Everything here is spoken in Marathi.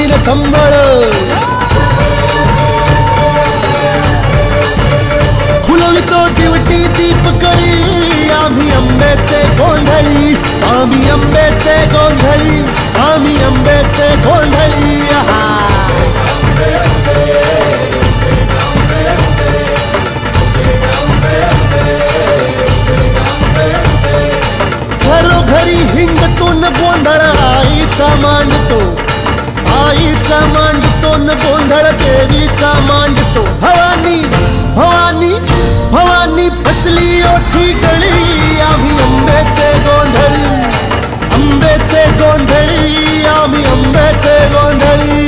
घेईन संबळ फुलवितो दिवटी दीपकळी आम्ही आंब्याचे गोंधळी आम्ही आंब्याचे गोंधळी आम्ही आंब्याचे गोंधळी घरोघरी हिंडतो न गोंधळ आईचा मांडतो आईचा मांडतो न गोंधळ देवीचा मांडतो भवानी भवानी भवानी फसली ओठी गळी आम्ही आंब्याचे गोंधळी आंब्याचे गोंधळी आम्ही आंब्याचे गोंधळी